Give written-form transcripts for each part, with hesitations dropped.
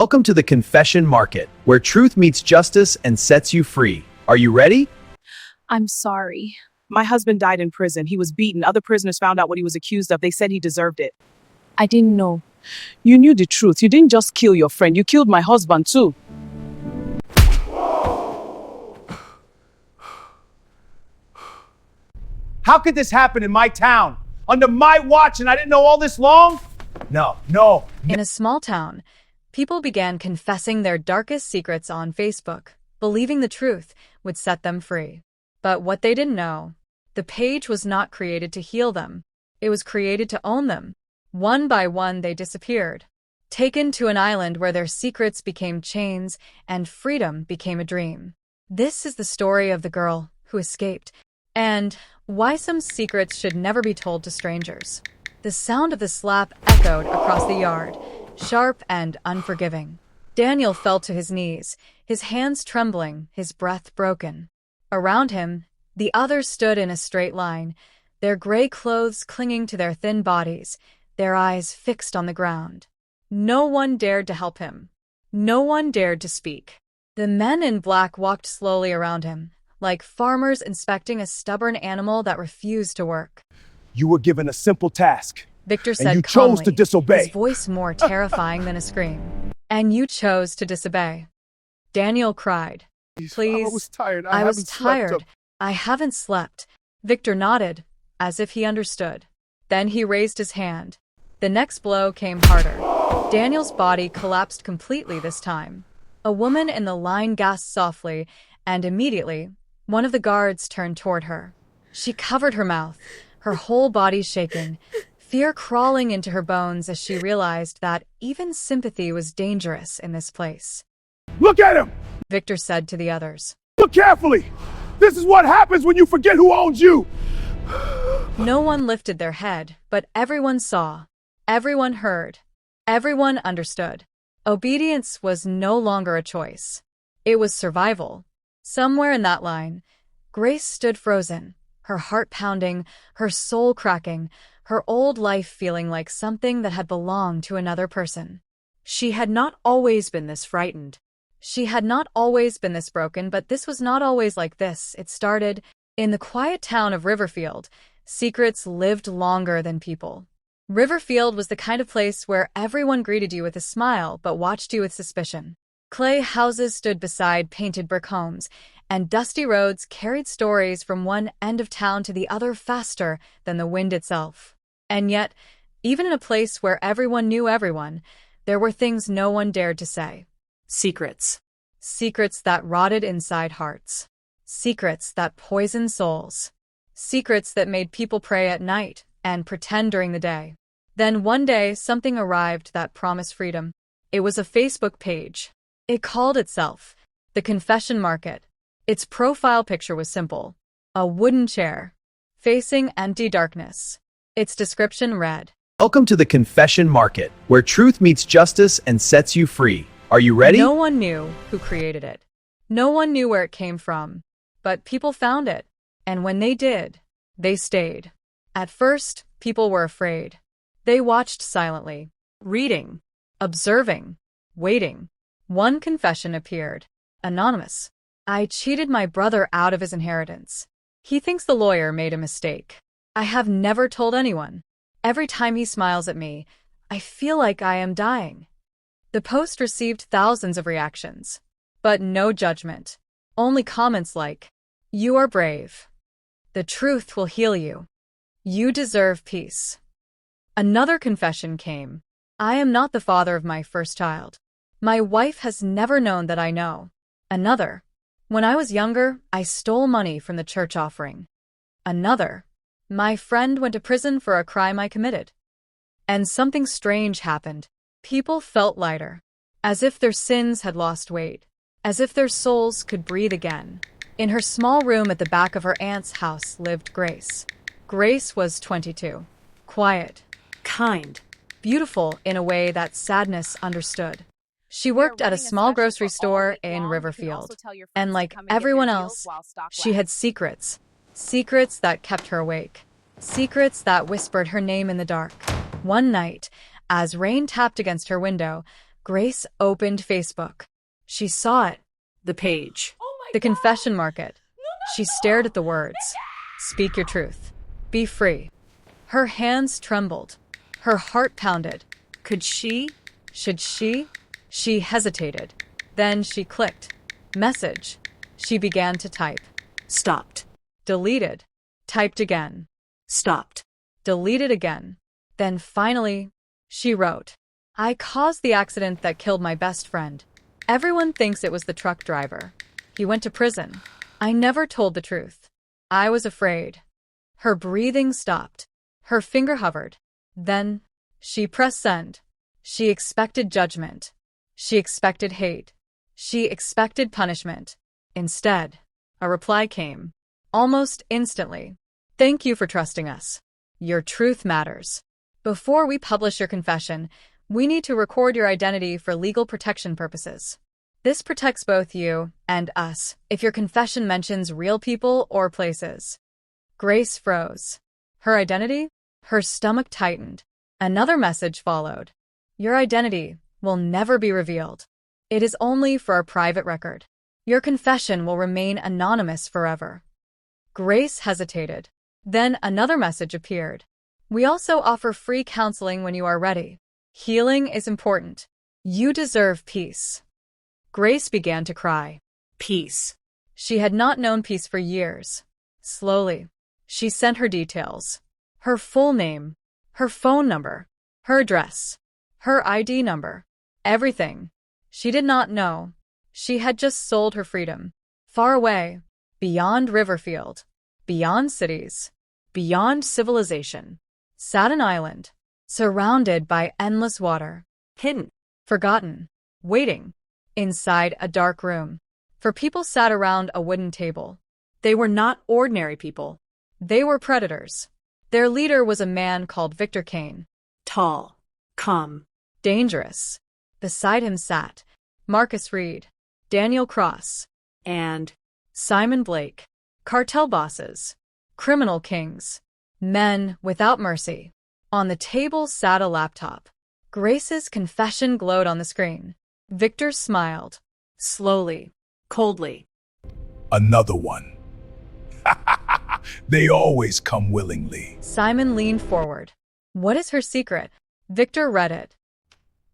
Welcome to the confession market, where truth meets justice and sets you free. Are you ready? I'm sorry. My husband died in prison. He was beaten. Other prisoners found out what he was accused of. They said he deserved it. I didn't know. You knew the truth. You didn't just kill your friend. You killed my husband too. How could this happen in my town? Under my watch, and I didn't know all this long? No. In a small town, people began confessing their darkest secrets on Facebook, believing the truth would set them free. But what they didn't know, the page was not created to heal them. It was created to own them. One by one, they disappeared, taken to an island where their secrets became chains and freedom became a dream. This is the story of the girl who escaped, and why some secrets should never be told to strangers. The sound of the slap echoed across the yard, sharp and unforgiving. Daniel fell to his knees, his hands trembling, his breath broken. Around him, the others stood in a straight line, their gray clothes clinging to their thin bodies, their eyes fixed on the ground. No one dared to help him. No one dared to speak. The men in black walked slowly around him, like farmers inspecting a stubborn animal that refused to work. You were given a simple task. Victor said and you calmly, chose to disobey. his voice more terrifying than a scream. And you chose to disobey. Daniel cried. Please, I was tired. I was tired. I haven't slept. Victor nodded, as if he understood. Then he raised his hand. The next blow came harder. Daniel's body collapsed completely this time. A woman in the line gasped softly, and immediately, one of the guards turned toward her. She covered her mouth, her whole body shaking, fear crawling into her bones as she realized that even sympathy was dangerous in this place. Look at him! Victor said to the others. Look carefully! This is what happens when you forget who owns you! No one lifted their head, but everyone saw. Everyone heard. Everyone understood. Obedience was no longer a choice. It was survival. Somewhere in that line, Grace stood frozen, her heart pounding, her soul cracking, her old life feeling like something that had belonged to another person. She had not always been this frightened. She had not always been this broken, but this was not always like this. It started in the quiet town of Riverfield. Secrets lived longer than people. Riverfield was the kind of place where everyone greeted you with a smile but watched you with suspicion. Clay houses stood beside painted brick homes, and dusty roads carried stories from one end of town to the other faster than the wind itself. And yet, even in a place where everyone knew everyone, there were things no one dared to say. Secrets. Secrets that rotted inside hearts. Secrets that poisoned souls. Secrets that made people pray at night and pretend during the day. Then one day, something arrived that promised freedom. It was a Facebook page. It called itself The Confession Market. Its profile picture was simple. A wooden chair, facing empty darkness. Its description read, Welcome to the confession market, where truth meets justice and sets you free. Are you ready? No one knew who created it. No one knew where it came from. But people found it. And when they did, they stayed. At first, people were afraid. They watched silently, reading, observing, waiting. One confession appeared. Anonymous. I cheated my brother out of his inheritance. He thinks the lawyer made a mistake. I have never told anyone. Every time he smiles at me, I feel like I am dying. The post received thousands of reactions, but no judgment. Only comments like, You are brave. The truth will heal you. You deserve peace. Another confession came. I am not the father of my first child. My wife has never known that I know. Another. When I was younger, I stole money from the church offering. Another. My friend went to prison for a crime I committed. And something strange happened. People felt lighter, as if their sins had lost weight, as if their souls could breathe again. In her small room at the back of her aunt's house lived Grace. Grace was 22. Quiet. Kind. Beautiful in a way that sadness understood. She worked at a small grocery store in Riverfield, and like everyone else, she had secrets. Secrets that kept her awake. Secrets that whispered her name in the dark. One night, as rain tapped against her window, Grace opened Facebook. She saw it. The page. The confession market. She stared at the words. Speak your truth. Be free. Her hands trembled. Her heart pounded. Could she? Should she? She hesitated. Then she clicked. Message. She began to type. Stopped. Deleted. Typed again. Stopped. Deleted again. Then finally, she wrote, I caused the accident that killed my best friend. Everyone thinks it was the truck driver. He went to prison. I never told the truth. I was afraid. Her breathing stopped. Her finger hovered. Then, she pressed send. She expected judgment. She expected hate. She expected punishment. Instead, a reply came. Almost instantly. Thank you for trusting us. Your truth matters. Before we publish your confession, we need to record your identity for legal protection purposes. This protects both you and us if your confession mentions real people or places. Grace froze. Her identity? Her stomach tightened. Another message followed. Your identity will never be revealed. It is only for a private record. Your confession will remain anonymous forever. Grace hesitated. Then another message appeared. We also offer free counseling when you are ready. Healing is important. You deserve peace. Grace began to cry. Peace. She had not known peace for years. Slowly, she sent her details. Her full name, her phone number, her address, her ID number, everything. She did not know. She had just sold her freedom. Far away, beyond Riverfield, beyond cities, beyond civilization, sat an island, surrounded by endless water, hidden, forgotten, waiting, inside a dark room. For people sat around a wooden table. They were not ordinary people. They were predators. Their leader was a man called Victor Kane. Tall, calm, dangerous. Beside him sat Marcus Reed, Daniel Cross, and Simon Blake. Cartel bosses, criminal kings, men without mercy. On the table sat a laptop. Grace's confession glowed on the screen. Victor smiled, slowly, coldly. Another one. They always come willingly. Simon leaned forward. What is her secret? Victor read it.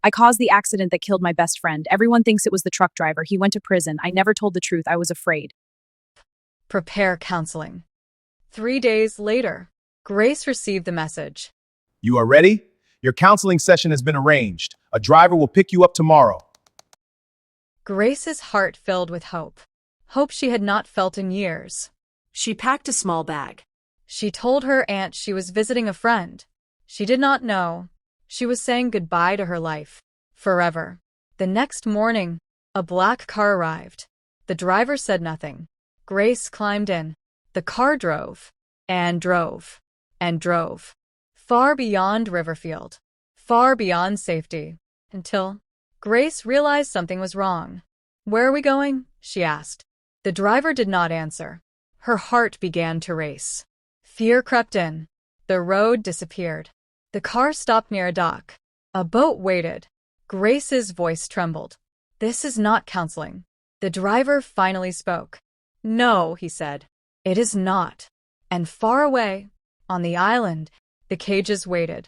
I caused the accident that killed my best friend. Everyone thinks it was the truck driver. He went to prison. I never told the truth. I was afraid. Prepare counseling. 3 days later, Grace received the message. You are ready? Your counseling session has been arranged. A driver will pick you up tomorrow. Grace's heart filled with hope. Hope she had not felt in years. She packed a small bag. She told her aunt she was visiting a friend. She did not know. She was saying goodbye to her life. Forever. The next morning, a black car arrived. The driver said nothing. Grace climbed in. The car drove, and drove, and drove. Far beyond Riverfield. Far beyond safety. Until Grace realized something was wrong. Where are we going? She asked. The driver did not answer. Her heart began to race. Fear crept in. The road disappeared. The car stopped near a dock. A boat waited. Grace's voice trembled. This is not counseling. The driver finally spoke. No, he said. It is not. And far away, on the island, the cages waited.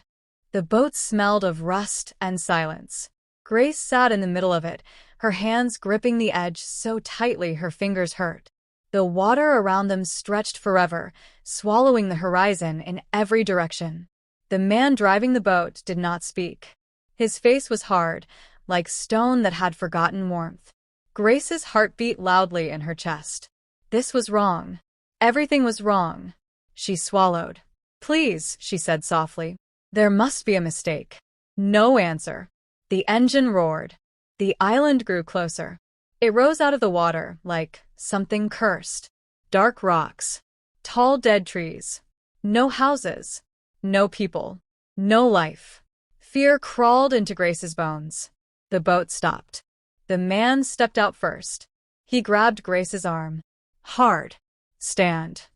The boat smelled of rust and silence. Grace sat in the middle of it, her hands gripping the edge so tightly her fingers hurt. The water around them stretched forever, swallowing the horizon in every direction. The man driving the boat did not speak. His face was hard, like stone that had forgotten warmth. Grace's heart beat loudly in her chest. This was wrong. Everything was wrong. She swallowed. Please, she said softly. There must be a mistake. No answer. The engine roared. The island grew closer. It rose out of the water like something cursed. Dark rocks. Tall dead trees. No houses. No people. No life. Fear crawled into Grace's bones. The boat stopped. The man stepped out first. He grabbed Grace's arm. Hard. Stand.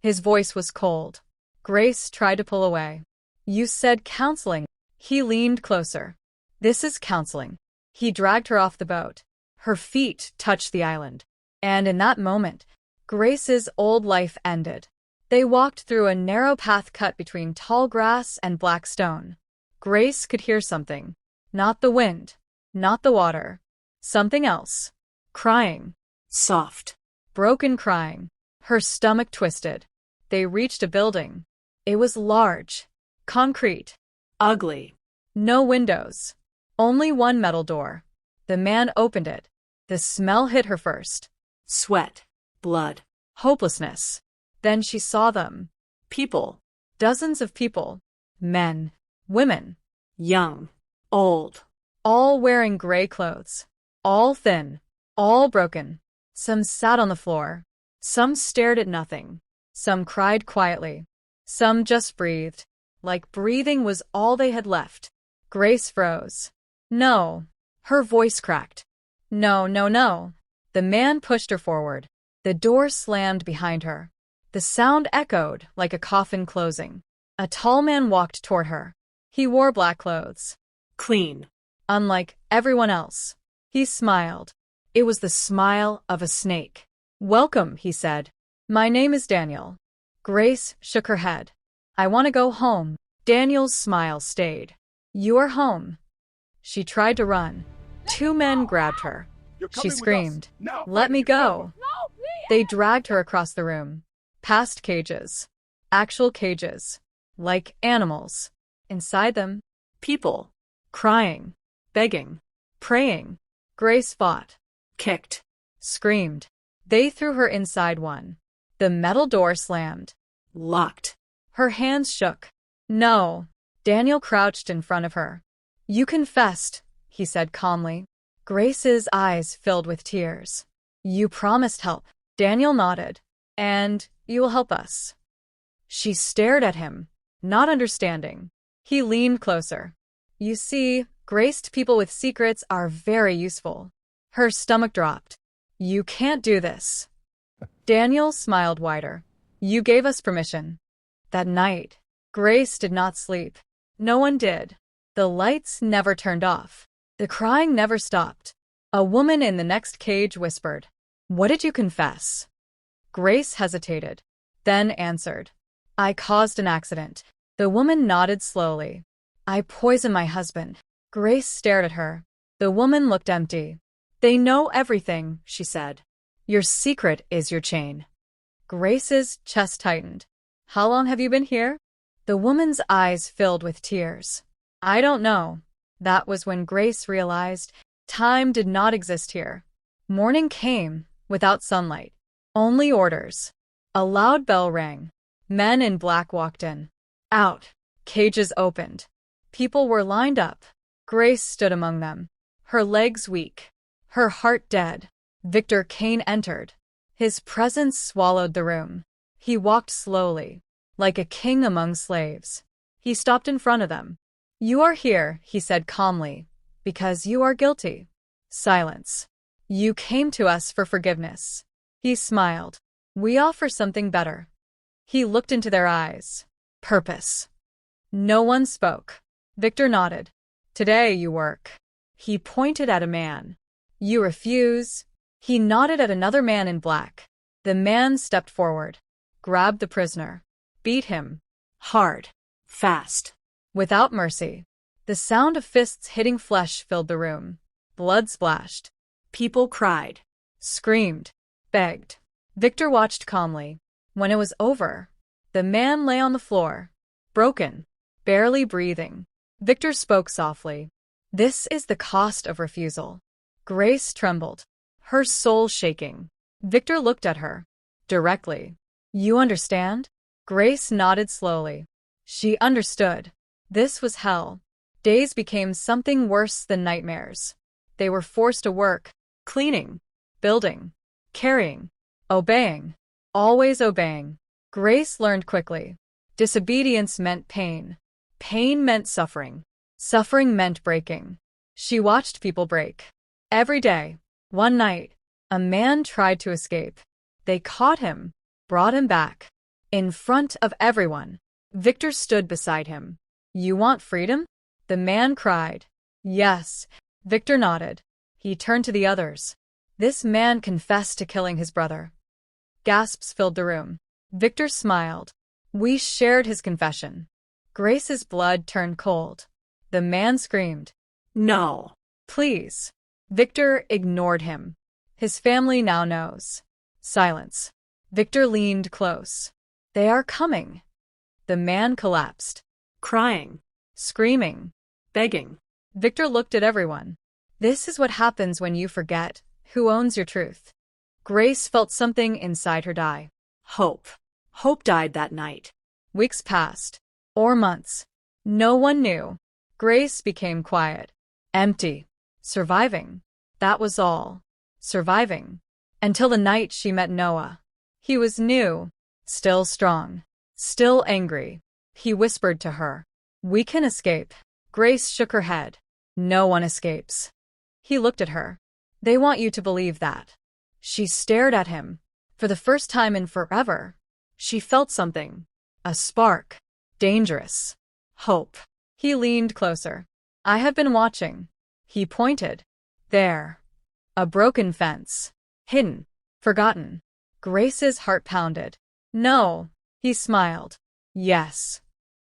His voice was cold. Grace tried to pull away. You said counseling. He leaned closer. This is counseling. He dragged her off the boat. Her feet touched the island. And in that moment, Grace's old life ended. They walked through a narrow path cut between tall grass and black stone. Grace could hear something. Not the wind, not the water. Something else. Crying. Soft. Broken crying. Her stomach twisted. They reached a building. It was large. Concrete. Ugly. No windows. Only one metal door. The man opened it. The smell hit her first. Sweat. Blood. Hopelessness. Then she saw them. People. Dozens of people. Men. Women. Young. Old. All wearing gray clothes. All thin. All broken. Some sat on the floor. Some stared at nothing. Some cried quietly. Some just breathed. Like breathing was all they had left. Grace froze. No. Her voice cracked. No, no, no. The man pushed her forward. The door slammed behind her. The sound echoed like a coffin closing. A tall man walked toward her. He wore black clothes. Clean. Unlike everyone else. He smiled. It was the smile of a snake. Welcome, he said. My name is Daniel. Grace shook her head. I want to go home. Daniel's smile stayed. You are home. She tried to run. Two men grabbed her. She screamed. Let me go. They dragged her across the room. Past cages. Actual cages. Like animals. Inside them, people. Crying. Begging. Praying. Grace fought. Kicked. Screamed. They threw her inside one. The metal door slammed. Locked. Her hands shook. No. Daniel crouched in front of her. You confessed, he said calmly. Grace's eyes filled with tears. You promised help. Daniel nodded. And you will help us. She stared at him, not understanding. He leaned closer. You see, graced people with secrets are very useful. Her stomach dropped. You can't do this. Daniel smiled wider. You gave us permission. That night, Grace did not sleep. No one did. The lights never turned off. The crying never stopped. A woman in the next cage whispered, What did you confess? Grace hesitated, then answered, I caused an accident. The woman nodded slowly. I poisoned my husband. Grace stared at her. The woman looked empty. They know everything, she said. Your secret is your chain. Grace's chest tightened. How long have you been here? The woman's eyes filled with tears. I don't know. That was when Grace realized time did not exist here. Morning came, without sunlight. Only orders. A loud bell rang. Men in black walked in. Out. Cages opened. People were lined up. Grace stood among them. Her legs weak. Her heart dead. Victor Kane entered. His presence swallowed the room. He walked slowly, like a king among slaves. He stopped in front of them. You are here, he said calmly, because you are guilty. Silence. You came to us for forgiveness. He smiled. We offer something better. He looked into their eyes. Purpose. No one spoke. Victor nodded. Today you work. He pointed at a man. You refuse. He nodded at another man in black. The man stepped forward, grabbed the prisoner, beat him. Hard. Fast. Without mercy. The sound of fists hitting flesh filled the room. Blood splashed. People cried, screamed, begged. Victor watched calmly. When it was over, the man lay on the floor, broken, barely breathing. Victor spoke softly. This is the cost of refusal. Grace trembled, her soul shaking. Victor looked at her, directly. You understand? Grace nodded slowly. She understood. This was hell. Days became something worse than nightmares. They were forced to work, cleaning, building, carrying, obeying, always obeying. Grace learned quickly. Disobedience meant pain. Pain meant suffering. Suffering meant breaking. She watched people break. Every day. One night, a man tried to escape. They caught him, brought him back. In front of everyone. Victor stood beside him. You want freedom? The man cried. Yes, Victor nodded. He turned to the others. This man confessed to killing his brother. Gasps filled the room. Victor smiled. We shared his confession. Grace's blood turned cold. The man screamed. No. Please. Victor ignored him. His family now knows. Silence. Victor leaned close. They are coming. The man collapsed. Crying. Screaming. Begging. Victor looked at everyone. This is what happens when you forget who owns your truth. Grace felt something inside her die. Hope. Hope died that night. Weeks passed. Or months. No one knew. Grace became quiet. Empty. Surviving. That was all. Surviving. Until the night she met Noah. He was new. Still strong. Still angry. He whispered to her. We can escape. Grace shook her head. No one escapes. He looked at her. They want you to believe that. She stared at him. For the first time in forever. She felt something. A spark. Dangerous. Hope. He leaned closer. I have been watching. He pointed. There. A broken fence. Hidden. Forgotten. Grace's heart pounded. No. He smiled. Yes.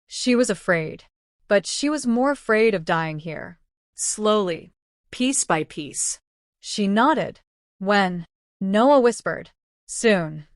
She was afraid. But she was more afraid of dying here. Slowly. Piece by piece. She nodded. When? Noah whispered. Soon.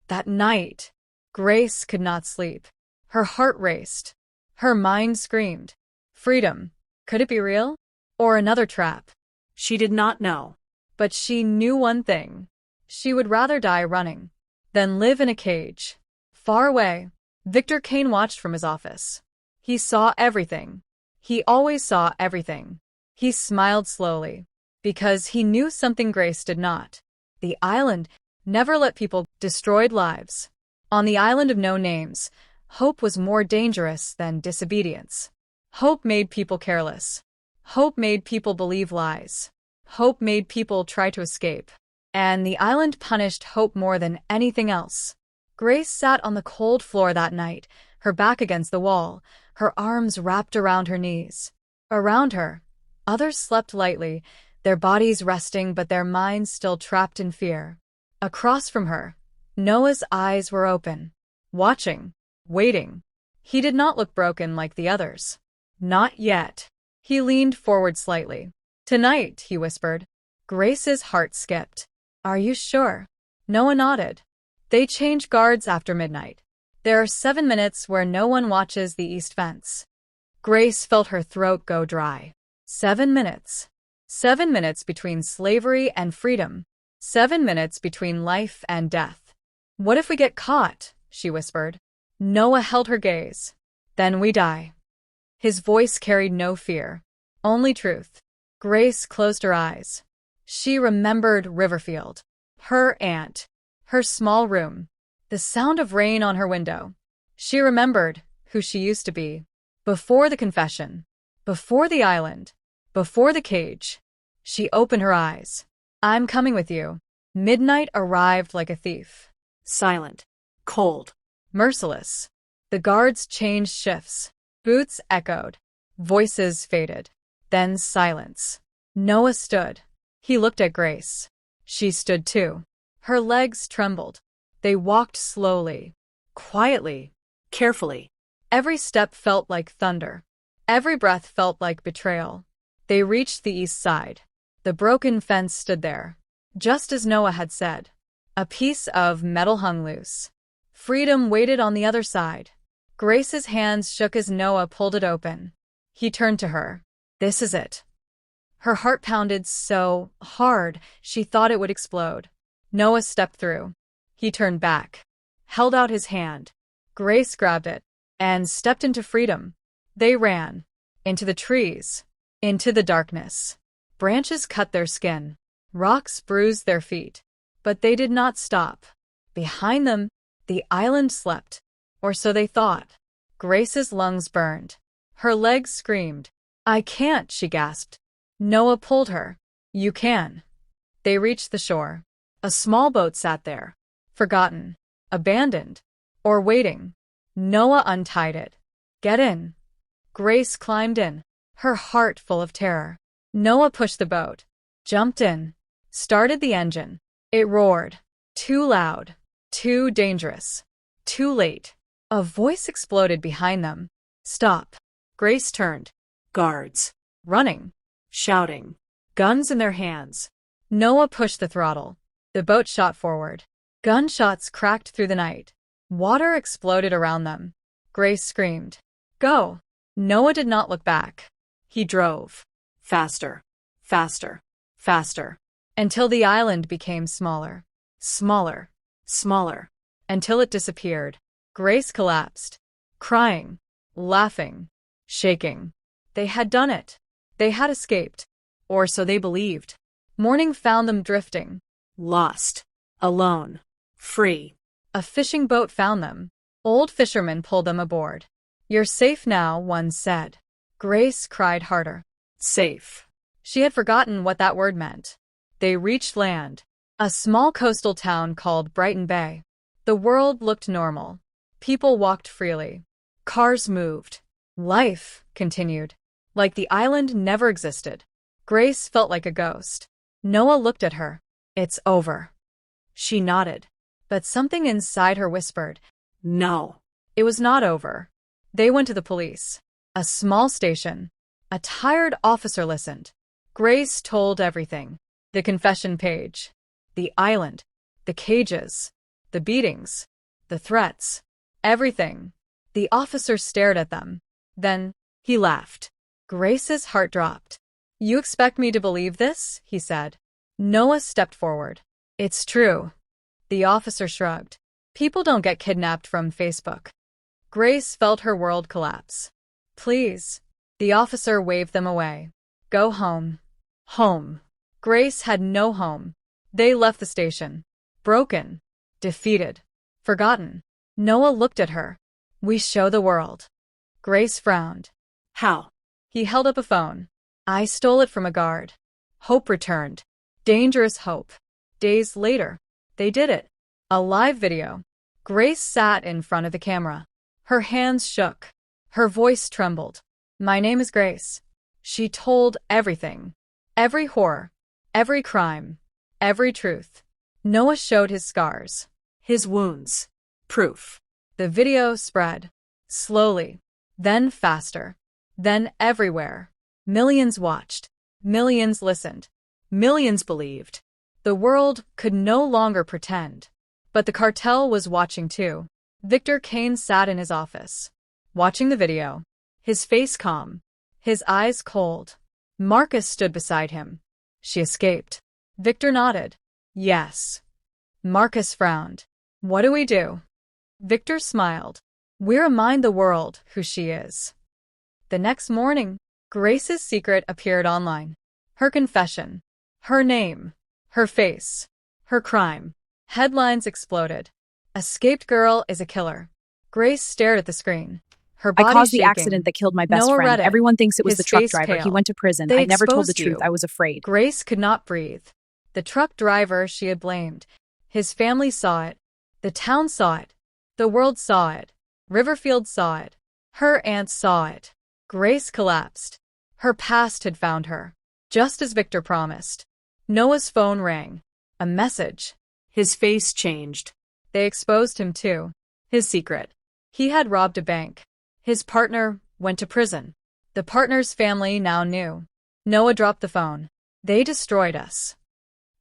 That night. Grace could not sleep. Her heart raced. Her mind screamed. Freedom. Could it be real? Or another trap? She did not know. But she knew one thing. She would rather die running than live in a cage. Far away, Victor Kane watched from his office. He saw everything. He always saw everything. He smiled slowly. Because he knew something Grace did not. The island never let people destroy lives. On the island of no names, hope was more dangerous than disobedience. Hope made people careless. Hope made people believe lies. Hope made people try to escape. And the island punished hope more than anything else. Grace sat on the cold floor that night, her back against the wall, her arms wrapped around her knees. Around her, others slept lightly, their bodies resting but their minds still trapped in fear. Across from her, Noah's eyes were open, watching, waiting. He did not look broken like the others. Not yet. He leaned forward slightly. Tonight, he whispered. Grace's heart skipped. Are you sure? Noah nodded. They change guards after midnight. There are 7 minutes where no one watches the east fence. Grace felt her throat go dry. 7 minutes. 7 minutes between slavery and freedom. 7 minutes between life and death. What if we get caught? She whispered. Noah held her gaze. Then we die. His voice carried no fear, only truth. Grace closed her eyes. She remembered Riverfield, her aunt, her small room, the sound of rain on her window. She remembered who she used to be. Before the confession, before the island, before the cage. She opened her eyes. I'm coming with you. Midnight arrived like a thief. Silent. Cold. Merciless. The guards changed shifts. Boots echoed. Voices faded. Then silence. Noah stood. He looked at Grace. She stood too. Her legs trembled. They walked slowly, quietly, Carefully. Every step felt like thunder. Every breath felt like betrayal. They reached the east side. The broken fence stood there, just as Noah had said. A piece of metal hung loose. Freedom waited on the other side. Grace's hands shook as Noah pulled it open. He turned to her. This is it. Her heart pounded so hard she thought it would explode. Noah stepped through. He turned back, held out his hand. Grace grabbed it and stepped into freedom. They ran. Into the trees. Into the darkness. Branches cut their skin. Rocks bruised their feet. But they did not stop. Behind them, the island slept. Or so they thought. Grace's lungs burned. Her legs screamed. I can't, she gasped. Noah pulled her. You can. They reached the shore. A small boat sat there. Forgotten. Abandoned. Or waiting. Noah untied it. Get in. Grace climbed in, her heart full of terror. Noah pushed the boat, jumped in, started the engine. It roared. Too loud. Too dangerous. Too late. A voice exploded behind them. Stop. Grace turned. Guards. Running. Shouting. Guns in their hands. Noah pushed the throttle. The boat shot forward. Gunshots cracked through the night. Water exploded around them. Grace screamed. Go! Noah did not look back. He drove. Faster. Faster. Faster. Until the island became smaller. Smaller. Smaller. Until it disappeared. Grace collapsed. Crying. Laughing. Shaking. They had done it. They had escaped. Or so they believed. Morning found them drifting. Lost. Alone. Free. A fishing boat found them. Old fishermen pulled them aboard. You're safe now, one said. Grace cried harder. Safe. She had forgotten what that word meant. They reached land. A small coastal town called Brighton Bay. The world looked normal. People walked freely. Cars moved. Life continued. Like the island never existed. Grace felt like a ghost. Noah looked at her. It's over. She nodded. But something inside her whispered, No. it was not over. They went to the police. A small station. A tired officer listened. Grace told everything. The confession page. The island. The cages. The beatings. The threats. Everything. The officer stared at them. Then, he laughed. Grace's heart dropped. You expect me to believe this? He said. Noah stepped forward. It's true. The officer shrugged. People don't get kidnapped from Facebook. Grace felt her world collapse. Please. The officer waved them away. Go home. Home. Grace had no home. They left the station. Broken. Defeated. Forgotten. Noah looked at her. We show the world. Grace frowned. How? He held up a phone. I stole it from a guard. Hope returned. Dangerous hope. Days later, they did it. A live video. Grace sat in front of the camera. Her hands shook. Her voice trembled. My name is Grace. She told everything. Every horror. Every crime. Every truth. Noah showed his scars. His wounds. Proof. The video spread. Slowly. Then faster. Then everywhere. Millions watched. Millions listened. Millions believed. The world could no longer pretend. But the cartel was watching too. Victor Kane sat in his office, watching the video. His face calm. His eyes cold. Marcus stood beside him. She escaped. Victor nodded. Yes. Marcus frowned. What do we do? Victor smiled. We remind the world who she is. The next morning, Grace's secret appeared online. Her confession. Her name. Her face. Her crime. Headlines exploded. Escaped girl is a killer. Grace stared at the screen. Her body I caused the shaking. accident that killed my best Noah friend. read it. Everyone thinks it was His the truck face driver. pale. He went to prison. They I never told the exposed you. truth. I was afraid. Grace could not breathe. The truck driver she had blamed. His family saw it. The town saw it. The world saw it. Riverfield saw it. Her aunt saw it. Grace collapsed. Her past had found her. Just as Victor promised. Noah's phone rang. A message. His face changed. They exposed him too. His secret. He had robbed a bank. His partner went to prison. The partner's family now knew. Noah dropped the phone. They destroyed us.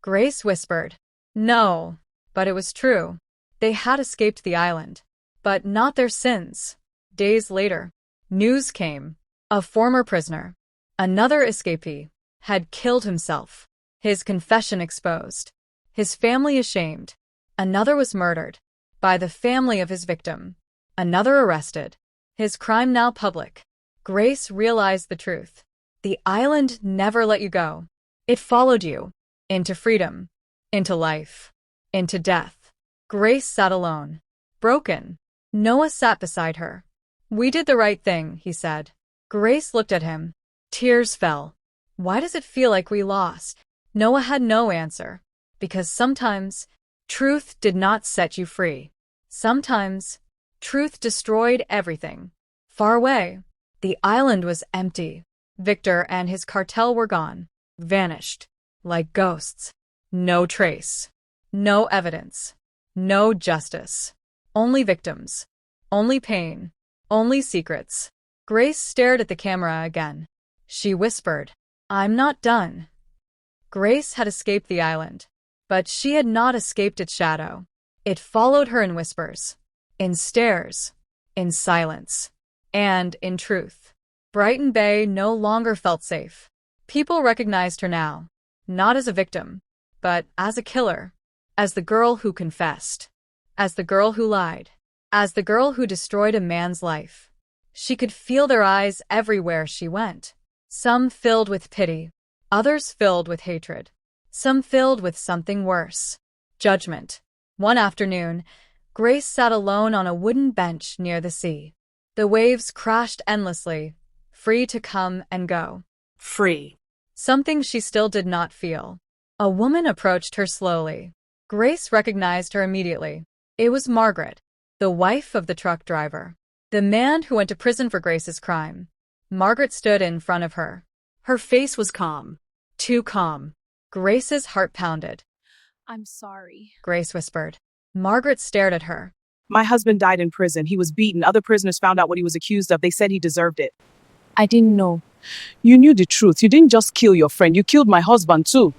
Grace whispered. No, but it was true. They had escaped the island. But not their sins. Days later, news came. A former prisoner, another escapee, had killed himself. His confession exposed. His family ashamed. Another was murdered. By the family of his victim. Another arrested. His crime now public. Grace realized the truth. The island never let you go. It followed you. Into freedom. Into life. Into death. Grace sat alone. Broken. Noah sat beside her. We did the right thing, he said. Grace looked at him. Tears fell. Why does it feel like we lost? Noah had no answer. Because sometimes, truth did not set you free. Sometimes, truth destroyed everything. Far away, the island was empty. Victor and his cartel were gone, vanished, like ghosts. No trace. No evidence. No justice. Only victims. Only pain. Only secrets. Grace stared at the camera again. She whispered, "I'm not done." Grace had escaped the island, but she had not escaped its shadow. It followed her in whispers, in stares, in silence, and in truth. Brighton Bay no longer felt safe. People recognized her now, not as a victim, but as a killer, as the girl who confessed, as the girl who lied, as the girl who destroyed a man's life. She could feel their eyes everywhere she went, some filled with pity, others filled with hatred, some filled with something worse, judgment. One afternoon, Grace sat alone on a wooden bench near the sea. The waves crashed endlessly, free to come and go. Free. Something she still did not feel. A woman approached her slowly. Grace recognized her immediately. It was Margaret, the wife of the truck driver, the man who went to prison for Grace's crime. Margaret stood in front of her. Her face was calm, too calm. Grace's heart pounded. I'm sorry. Grace whispered. Margaret stared at her. My husband died in prison. He was beaten. Other prisoners found out what he was accused of. They said he deserved it. I didn't know. You knew the truth. You didn't just kill your friend. You killed my husband too.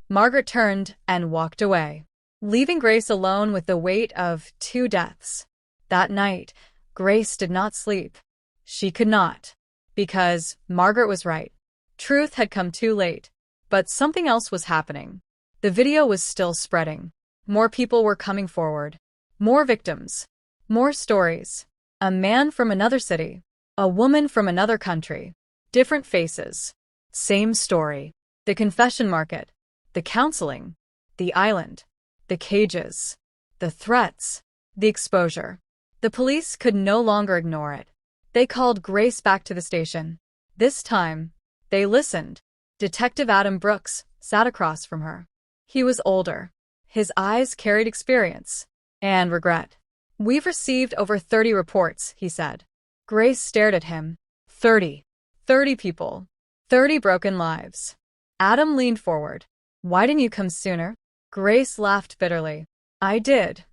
Margaret turned and walked away, leaving Grace alone with the weight of 2 deaths. That night, Grace did not sleep. She could not, because Margaret was right. Truth had come too late, but something else was happening. The video was still spreading. More people were coming forward. More victims. More stories. A man from another city. A woman from another country. Different faces. Same story. The confession market. The counseling. The island. The cages. The threats. The exposure. The police could no longer ignore it. They called Grace back to the station. This time, they listened. Detective Adam Brooks sat across from her. He was older. His eyes carried experience and regret. We've received over 30 reports, he said. Grace stared at him. 30. 30 people. 30 broken lives. Adam leaned forward. Why didn't you come sooner? Grace laughed bitterly. I did.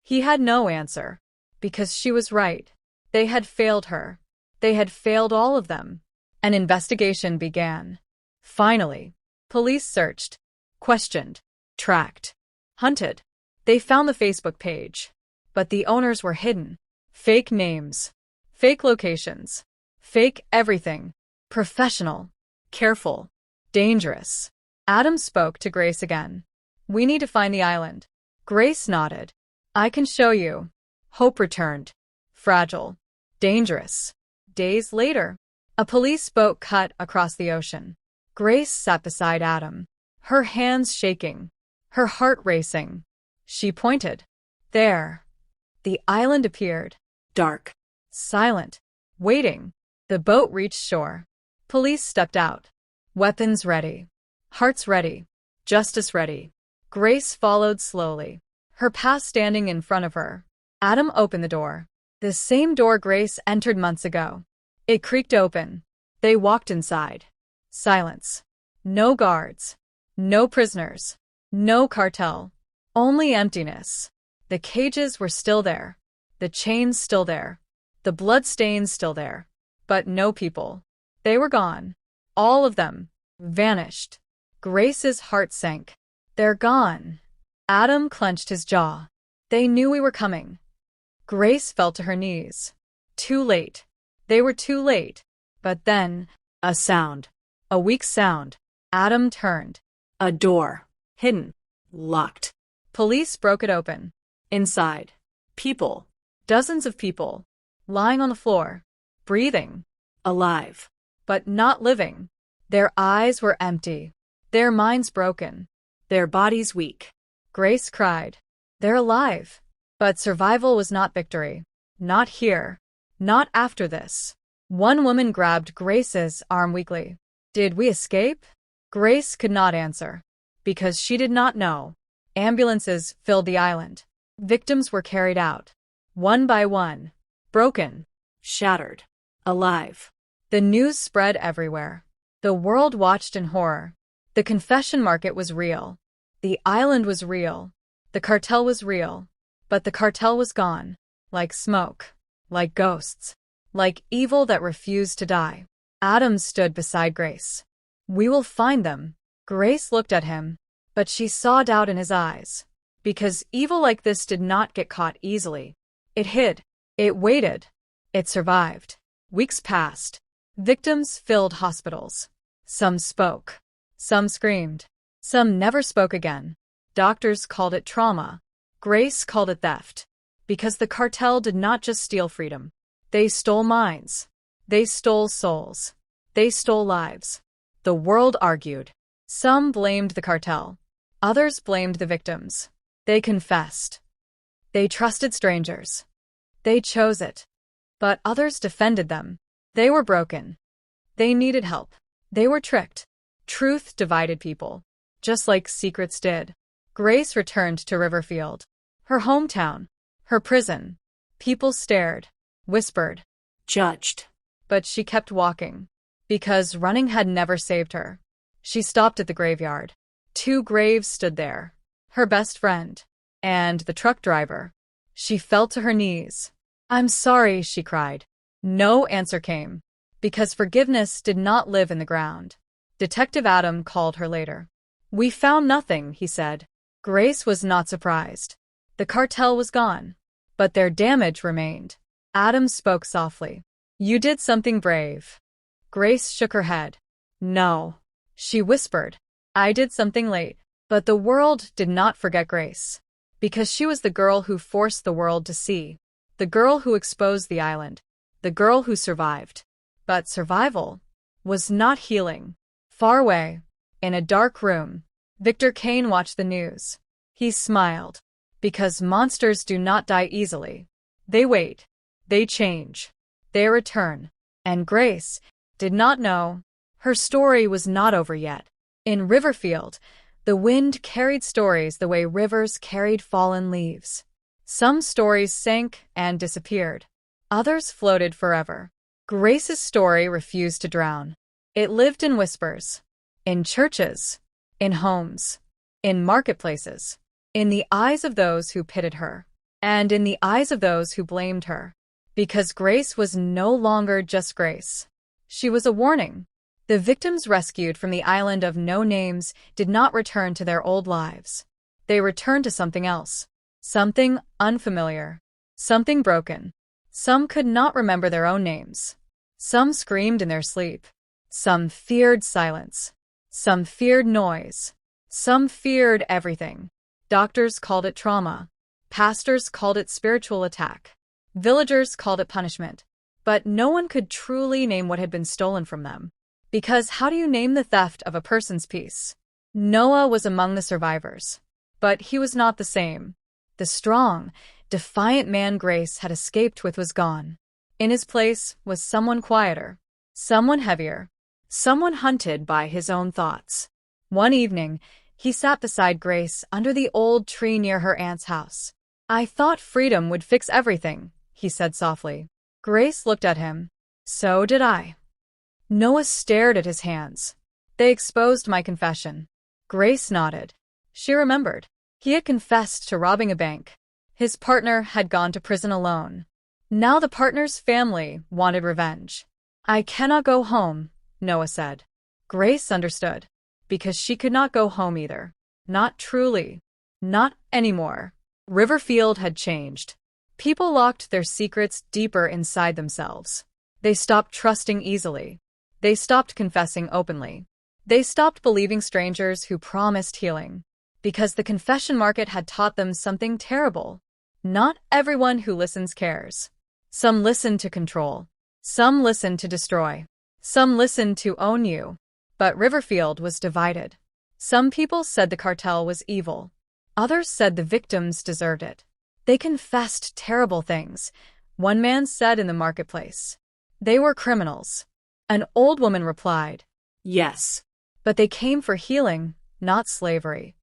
He had no answer. Because she was right. They had failed her. They had failed all of them. An investigation began. Finally, police searched, questioned, tracked, hunted. They found the Facebook page. But the owners were hidden. Fake names. Fake locations. Fake everything. Professional. Careful. Dangerous. Adam spoke to Grace again. We need to find the island. Grace nodded. I can show you. Hope returned. Fragile. Dangerous. Days later, a police boat cut across the ocean. Grace sat beside Adam, her hands shaking, her heart racing. She pointed. There. The island appeared. Dark. Silent. Waiting. The boat reached shore. Police stepped out. Weapons ready. Hearts ready. Justice ready. Grace followed slowly, her past standing in front of her. Adam opened the door. The same door Grace entered months ago. It creaked open. They walked inside. Silence. No guards. No prisoners. No cartel. Only emptiness. The cages were still there. The chains still there. The bloodstains still there. But no people. They were gone. All of them. Vanished. Grace's heart sank. They're gone. Adam clenched his jaw. They knew we were coming. Grace fell to her knees. Too late. They were too late. But then, a sound. A weak sound. Adam turned. A door. Hidden. Locked. Police broke it open. Inside. People. Dozens of people. Lying on the floor. Breathing. Alive. But not living. Their eyes were empty. Their minds broken. Their bodies weak. Grace cried. They're alive. But survival was not victory. Not here. Not after this. One woman grabbed Grace's arm weakly. Did we escape? Grace could not answer. Because she did not know. Ambulances filled the island. Victims were carried out. One by one. Broken. Shattered. Alive. The news spread everywhere. The world watched in horror. The confession market was real. The island was real. The cartel was real. But the cartel was gone. Like smoke. Like ghosts. Like evil that refused to die. Adam stood beside Grace. "We will find them." Grace looked at him, but she saw doubt in his eyes. Because evil like this did not get caught easily. It hid. It waited. It survived. Weeks passed. Victims filled hospitals. Some spoke. Some screamed. Some never spoke again. Doctors called it trauma. Grace called it theft. Because the cartel did not just steal freedom. They stole minds. They stole souls. They stole lives. The world argued. Some blamed the cartel. Others blamed the victims. They confessed. They trusted strangers. They chose it. But others defended them. They were broken. They needed help. They were tricked. Truth divided people, just like secrets did. Grace returned to Riverfield. Her hometown. Her prison. People stared, whispered, Judged. but she kept walking. Because running had never saved her. She stopped at the graveyard. 2 graves stood there. Her best friend. And the truck driver. She fell to her knees. "I'm sorry," she cried. No answer came. Because forgiveness did not live in the ground. Detective Adam called her later. "We found nothing," he said. Grace was not surprised. The cartel was gone. But their damage remained. Adam spoke softly. "You did something brave." Grace shook her head. "No." She whispered. "I did something late." But the world did not forget Grace. Because she was the girl who forced the world to see. The girl who exposed the island. The girl who survived. But survival was not healing. Far away, in a dark room, Victor Kane watched the news. He smiled. Because monsters do not die easily. They wait. They change. They return. And Grace did not know. Her story was not over yet. In Riverfield, the wind carried stories the way rivers carried fallen leaves. Some stories sank and disappeared. Others floated forever. Grace's story refused to drown. It lived in whispers. In churches. In homes. In marketplaces. In the eyes of those who pitied her. And in the eyes of those who blamed her. Because Grace was no longer just Grace. She was a warning. The victims rescued from the island of no names did not return to their old lives. They returned to something else. Something unfamiliar. Something broken. Some could not remember their own names. Some screamed in their sleep. Some feared silence. Some feared noise. Some feared everything. Doctors called it trauma. Pastors called it spiritual attack. Villagers called it punishment. But no one could truly name what had been stolen from them. Because how do you name the theft of a person's peace? Noah was among the survivors. But he was not the same. The strong, defiant man Grace had escaped with was gone. In his place was someone quieter. Someone heavier. Someone hunted by his own thoughts. One evening, he sat beside Grace under the old tree near her aunt's house. "I thought freedom would fix everything," he said softly. Grace looked at him. "So did I." Noah stared at his hands. "They exposed my confession." Grace nodded. She remembered. He had confessed to robbing a bank. His partner had gone to prison alone. Now the partner's family wanted revenge. "I cannot go home," Noah said. Grace understood. Because she could not go home either. Not truly. Not anymore. Riverfield had changed. People locked their secrets deeper inside themselves. They stopped trusting easily. They stopped confessing openly. They stopped believing strangers who promised healing. Because the confession market had taught them something terrible. Not everyone who listens cares. Some listen to control. Some listen to destroy. Some listen to own you. But Riverfield was divided. Some people said the cartel was evil. Others said the victims deserved it. They confessed terrible things. One man said in the marketplace, "They were criminals." An old woman replied, Yes. "But they came for healing, not slavery."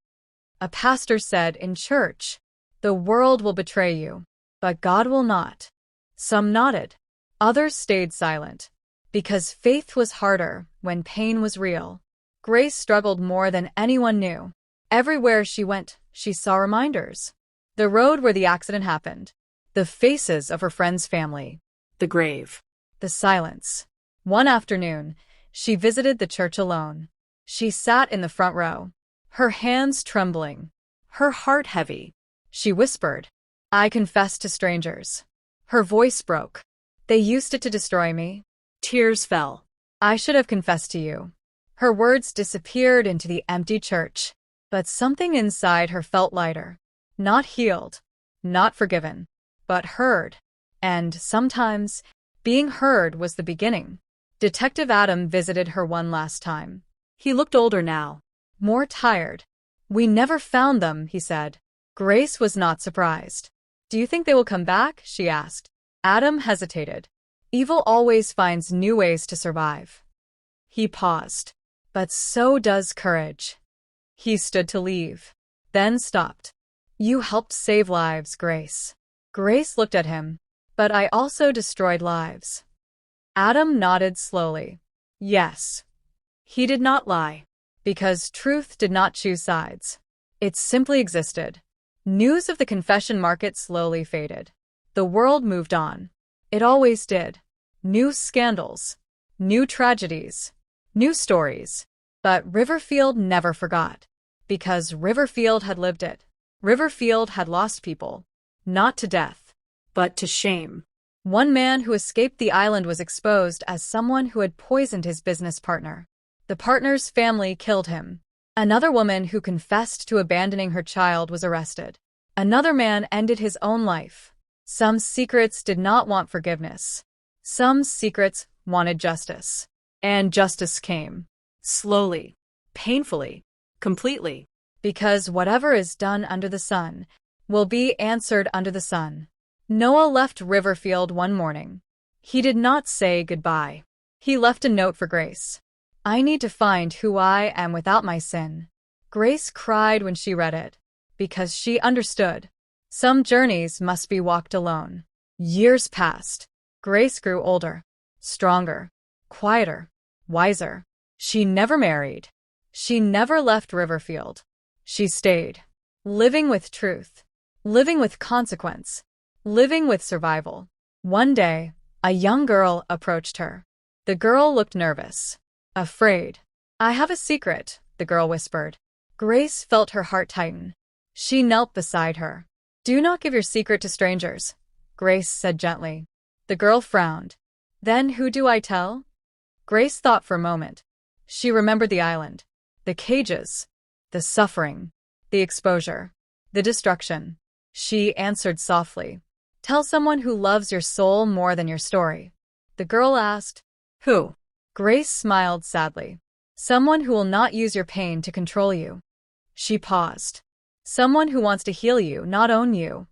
A pastor said in church, "The world will betray you, but God will not." Some nodded. Others stayed silent. Because faith was harder when pain was real. Grace struggled more than anyone knew. Everywhere she went, she saw reminders. The road where the accident happened. The faces of her friend's family. The grave. The silence. One afternoon, she visited the church alone. She sat in the front row, her hands trembling, her heart heavy. She whispered, "I confess to strangers." Her voice broke. "They used it to destroy me." Tears fell. "I should have confessed to you." Her words disappeared into the empty church, but something inside her felt lighter. Not healed, not forgiven, but heard. And sometimes, being heard was the beginning. Detective Adam visited her one last time. He looked older now. More tired. "We never found them," he said. Grace was not surprised. "Do you think they will come back?" she asked. Adam hesitated. Evil always finds new ways to survive. He paused. But so does courage. He stood to leave, then stopped. "You helped save lives, Grace." Grace looked at him. "But I also destroyed lives." Adam nodded slowly. Yes. He did not lie. Because truth did not choose sides. It simply existed. News of the confession market slowly faded. The world moved on. It always did. New scandals. New tragedies. New stories. But Riverfield never forgot. Because Riverfield had lived it. Riverfield had lost people. Not to death, but to shame. One man who escaped the island was exposed as someone who had poisoned his business partner. The partner's family killed him. Another woman who confessed to abandoning her child was arrested. Another man ended his own life. Some secrets did not want forgiveness. Some secrets wanted justice. And justice came. Slowly. Painfully. Completely. Because whatever is done under the sun will be answered under the sun. Noah left Riverfield one morning. He did not say goodbye. He left a note for Grace. "I need to find who I am without my sin." Grace cried when she read it, because she understood. Some journeys must be walked alone. Years passed. Grace grew older, stronger, quieter, wiser. She never married. She never left Riverfield. She stayed, living with truth, living with consequence, living with survival. One day, a young girl approached her. The girl looked nervous, afraid. "I have a secret," the girl whispered. Grace felt her heart tighten. She knelt beside her. "Do not give your secret to strangers," Grace said gently. The girl frowned. "Then who do I tell?" Grace thought for a moment. She remembered the island, the cages, the suffering, the exposure, the destruction. She answered softly, "Tell someone who loves your soul more than your story." The girl asked, "Who?" Grace smiled sadly. "Someone who will not use your pain to control you." She paused. "Someone who wants to heal you, not own you."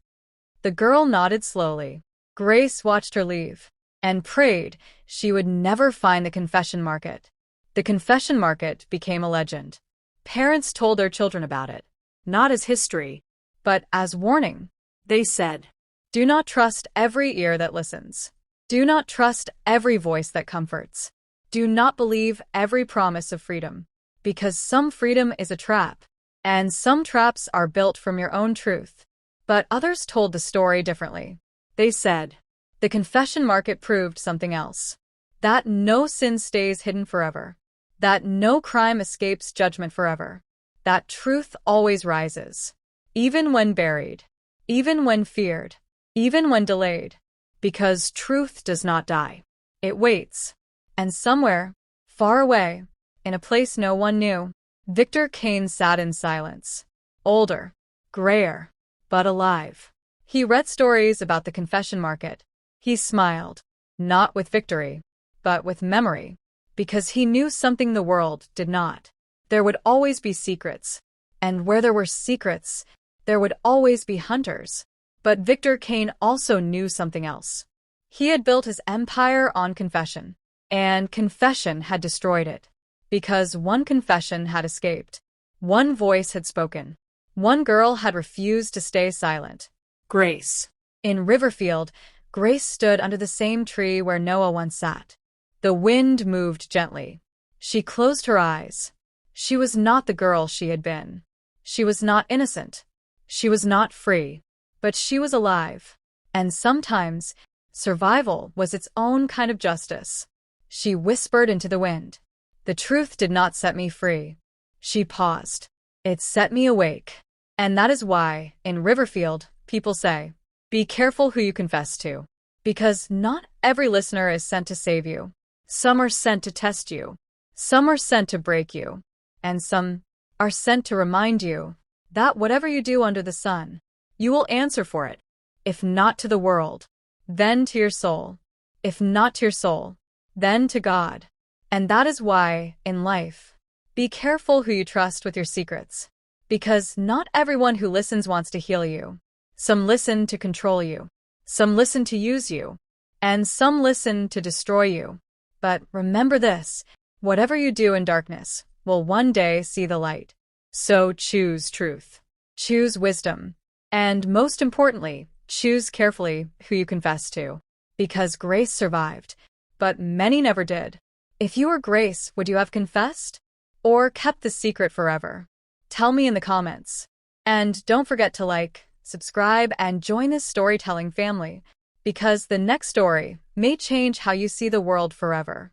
The girl nodded slowly. Grace watched her leave and prayed she would never find the confession market. The confession market became a legend. Parents told their children about it, not as history, but as warning. They said, "Do not trust every ear that listens. Do not trust every voice that comforts. Do not believe every promise of freedom, because some freedom is a trap, and some traps are built from your own truth." But others told the story differently. They said, the confession market proved something else. That no sin stays hidden forever. That no crime escapes judgment forever. That truth always rises. Even when buried. Even when feared. Even when delayed. Because truth does not die. It waits. And somewhere, far away, in a place no one knew, Victor Kane sat in silence. Older. Grayer. But alive. He read stories about the confession market. He smiled. Not with victory, but with memory. Because he knew something the world did not. There would always be secrets. And where there were secrets, there would always be hunters. But Victor Kane also knew something else. He had built his empire on confession. And confession had destroyed it. Because one confession had escaped. One voice had spoken. One girl had refused to stay silent. Grace. In Riverfield, Grace stood under the same tree where Noah once sat. The wind moved gently. She closed her eyes. She was not the girl she had been. She was not innocent. She was not free. But she was alive. And sometimes, survival was its own kind of justice. She whispered into the wind. The truth did not set me free. She paused. It set me awake. And that is why, in Riverfield, people say, be careful who you confess to. Because not every listener is sent to save you. Some are sent to test you. Some are sent to break you. And some are sent to remind you that whatever you do under the sun, you will answer for it. If not to the world, then to your soul. If not to your soul, then to God. And that is why, in life, be careful who you trust with your secrets. Because not everyone who listens wants to heal you. Some listen to control you. Some listen to use you. And some listen to destroy you. But remember this, whatever you do in darkness will one day see the light. So choose truth. Choose wisdom. And most importantly, choose carefully who you confess to. Because Grace survived, but many never did. If you were Grace, would you have confessed? Or kept the secret forever? Tell me in the comments. And don't forget to like, subscribe, and join this storytelling family, because the next story may change how you see the world forever.